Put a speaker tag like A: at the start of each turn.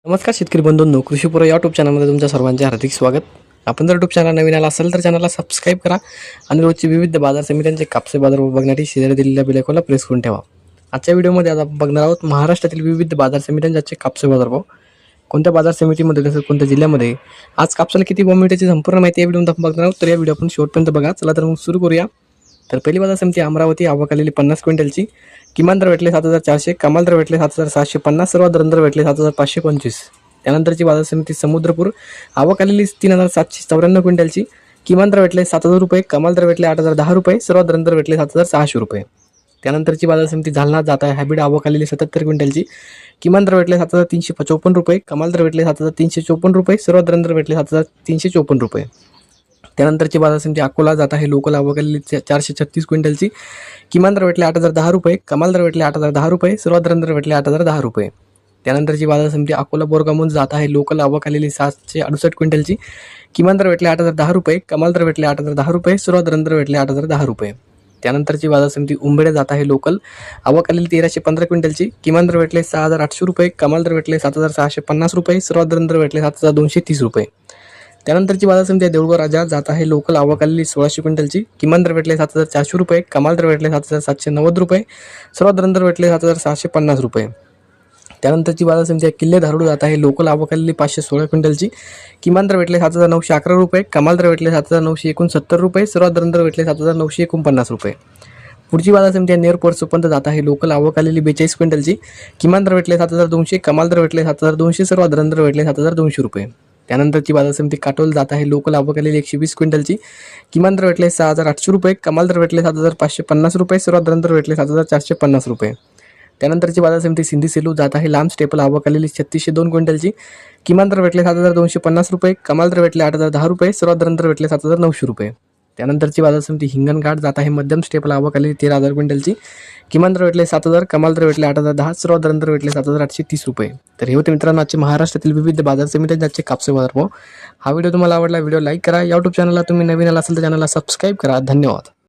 A: नमस्कार शेतकरी बंधूंनो, कृषीपूर यूट्यूब चॅनलमध्ये तुमच्या सर्वांचे हार्दिक स्वागत. आपण जर यूट्यूब चॅनल नवीन आला असेल तर चॅनलला सबस्क्राईब करा आणि रोजची विविध बाजार समित्यांचे कापसे बाजार बघण्यासाठी शेजारी दिलेल्या बेल आयकॉनला प्रेस करून ठेवा. आजच्या व्हिडिओमध्ये आज आपण बघणार आहोत महाराष्ट्रातील विविध बाजार समित्यांचे कापसे बाजारभाव. कोणत्या बाजार समितीमध्ये तसंच कोणत्या जिल्ह्यामध्ये आज कापसाला किती भाव मिळते संपूर्ण माहिती या व्हिडिओमध्ये आपण बघणार आहोत. तर या व्हिडिओ आपण शेवटपर्यंत बघा. चला तर मग सुरू करूया. तर पहिली बाजार समिती अमरावती, आवक आलेली 50 क्विंटलची. किमान दर भेटले 7400, कमाल दर भेटले 7750, सर्वात दर भेटले 7525. त्यानंतरची बाजार समिती समुद्रपूर, आवक आलेली 3794 क्विंटलची. किमान दर भेटले 7000 रुपये, कमाल दर भेटले 8010 रुपये, सर्वात दर भेटले 7600 रुपये. त्यानंतरची बाजार समिती जालना जात आहे हायब्रिड, आवक आलेली 77 क्विंटलची. किमान दर भेटले 7355 रुपये, कमाल दर भेटले 7354 रुपये, सर्वात दर भेटले 7354 रुपये. त्यानंतरची बाजार समिती अकोला जात आहे लोकल, आवक आलेली 436 क्विंटलची. किमान दर भेटले 8010 रुपये, कमाल दर भेटले 8010 रुपये, सर्वात दर भेटले 8010 रुपये. त्यानंतरची बाजार समिती अकोला बोरगामून जात आहे लोकल, आवक आलेली 768 क्विंटलची. किमान दर भेटले 8010 रुपये, कमाल दर भेटले 8010 रुपये, सर्वात दर भेटले 8010 रुपये. त्यानंतरची बाजार समिती उंबेडे जात आहे लोकल, आवक आलेली 1315 क्विंटलची. किमान दर भेटले 6800 रुपये, कमाल दर भेटले 7650 रुपये, सर्वात दर भेटले 7230 रुपये. त्यानंतरची बाजार समिती देऊळगाव राजा जात आहे लोकल, आवक आलेली 1600 क्विंटलची. किमान दर भेटले 7400 रुपये, कमाल दर भेटले 7790 रुपये, सर्वात दर भेटले 7650 रुपये. त्यानंतरची बाजार समिती किल्ले धारूड जात आहे लोकल, आवक आलेली 516 क्विंटलची. किमान दर भेटले 7911 रुपये, कमाल दर भेटले 7969 रुपये, सर्वात दर भेटले 7949 रुपये. पुढची बाजार समिती नेरपोर सुपंत जात आहे लोकल, आवक आलेली 42 क्विंटलची. किमान दर भेटले 7200, कमाल दर भेटले 7200, सर्वात दर भेटले 7200 रुपये. त्यानंतरची बाजार समिती काटोल जात आहे लोकल, आवक आलेली 120 क्विंटलची. किमान दर भेटले 6800 रुपये, कमाल दर भेटले 7550 रुपये, सर्वात दर भेटले 7450 रुपये. त्यानंतरची बाजार समिती सिंधी सेलू जात आहे लांब स्टेपल, आवक आलेली 3602 क्विंटलची. किमान दर भेटले 7250 रुपये, कमाल दर भेटले 8010 रुपये, सर्वात दर भेटले 7900 रुपये. त्यानंतरची बाजार समिती हिंगणघाट जात आहे मध्यम स्टेपल, आवक आलेली 13000 क्विंटलची. किमान दर भेटले 7000, कमाल दर भेटले 8010, सर्वात दर भेटले 7830 रुपये. तर हे होते मित्रांनो आजचे महाराष्ट्रातील विविध बाजार समित्यांचे कापसे बाजारभाव. हा व्हिडिओ तुम्हाला आवडला, व्हिडिओ लाईक करा. यूट्यूब चॅनलला तुम्ही नवीन आला असेल तर चॅनलला सबस्क्राईब करा. धन्यवाद.